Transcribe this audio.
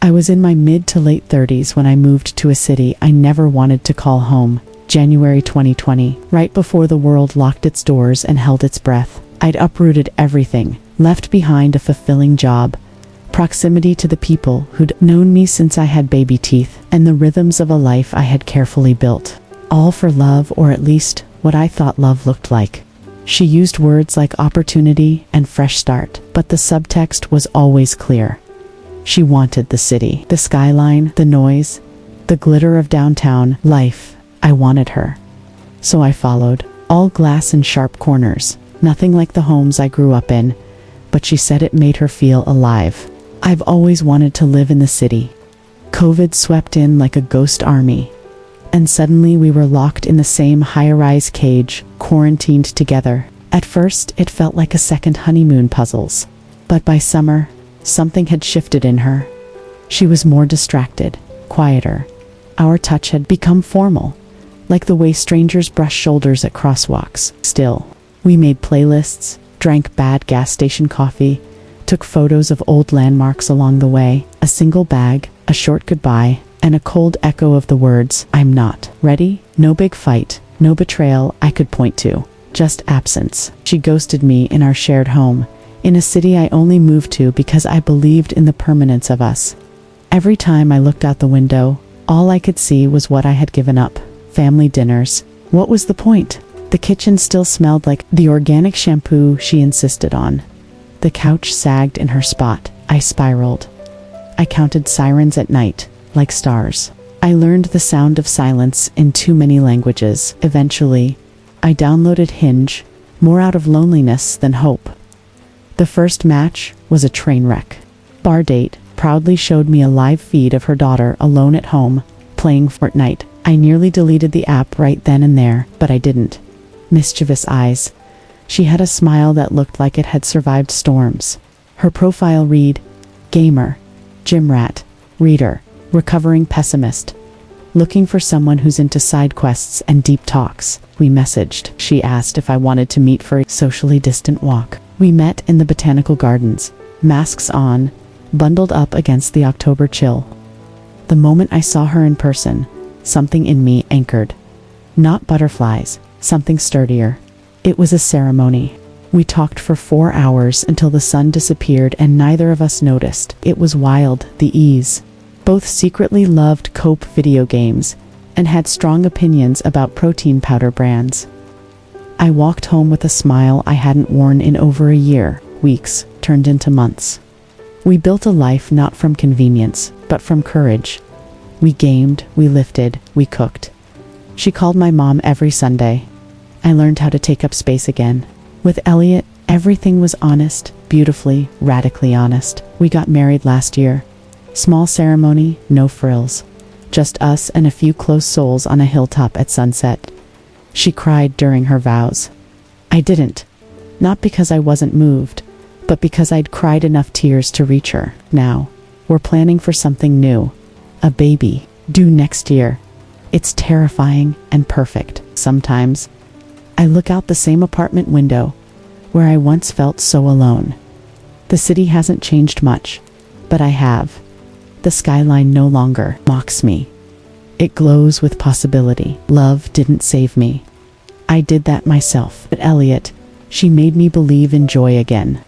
I was in my mid to late 30s when I moved to a city I never wanted to call home. January 2020, right before the world locked its doors and held its breath. I'd uprooted everything, left behind a fulfilling job, proximity to the people who'd known me since I had baby teeth, and the rhythms of a life I had carefully built. All for love, or at least what I thought love looked like. She used words like opportunity and fresh start, but the subtext was always clear. She wanted the city, the skyline, the noise, the glitter of downtown life. I wanted her. So I followed, all glass and sharp corners, nothing like the homes I grew up in, but she said it made her feel alive. I've always wanted to live in the city. COVID swept in like a ghost army, and suddenly we were locked in the same high-rise cage, quarantined together. At first, it felt like a second honeymoon puzzles, but by summer, something had shifted in her. She was more distracted, quieter. Our touch had become formal, like the way strangers brush shoulders at crosswalks. Still, we made playlists, drank bad gas station coffee, took photos of old landmarks along the way, a single bag, a short goodbye, and a cold echo of the words, "I'm not ready." No big fight, no betrayal I could point to, just absence. She ghosted me in our shared home, in a city I only moved to because I believed in the permanence of us. Every time I looked out the window, all I could see was what I had given up. Family dinners. What was the point? The kitchen still smelled like the organic shampoo she insisted on. The couch sagged in her spot. I spiraled. I counted sirens at night, like stars. I learned the sound of silence in too many languages. Eventually, I downloaded Hinge, more out of loneliness than hope. The first match was a train wreck. Bar Date proudly showed me a live feed of her daughter alone at home, playing Fortnite. I nearly deleted the app right then and there, but I didn't. Mischievous eyes. She had a smile that looked like it had survived storms. Her profile read, gamer, gym rat, reader, recovering pessimist, looking for someone who's into side quests and deep talks. We messaged. She asked if I wanted to meet for a socially distant walk. We met in the botanical gardens, masks on, bundled up against the October chill. The moment I saw her in person, something in me anchored. Not butterflies, something sturdier. It was a ceremony. We talked for 4 hours until the sun disappeared and neither of us noticed. It was wild, the ease. Both secretly loved Cope video games and had strong opinions about protein powder brands. I walked home with a smile I hadn't worn in over a year. Weeks turned into months. We built a life not from convenience, but from courage. We gamed, we lifted, we cooked. She called my mom every Sunday. I learned how to take up space again. With Elliot, everything was honest, beautifully, radically honest. We got married last year. Small ceremony, no frills. Just us and a few close souls on a hilltop at sunset. She cried during her vows. I didn't. Not because I wasn't moved, but because I'd cried enough tears to reach her. Now, we're planning for something new. A baby, due next year. It's terrifying and perfect. Sometimes, I look out the same apartment window where I once felt so alone. The city hasn't changed much, but I have. The skyline no longer mocks me. It glows with possibility. Love didn't save me. I did that myself. But Elliot, she made me believe in joy again.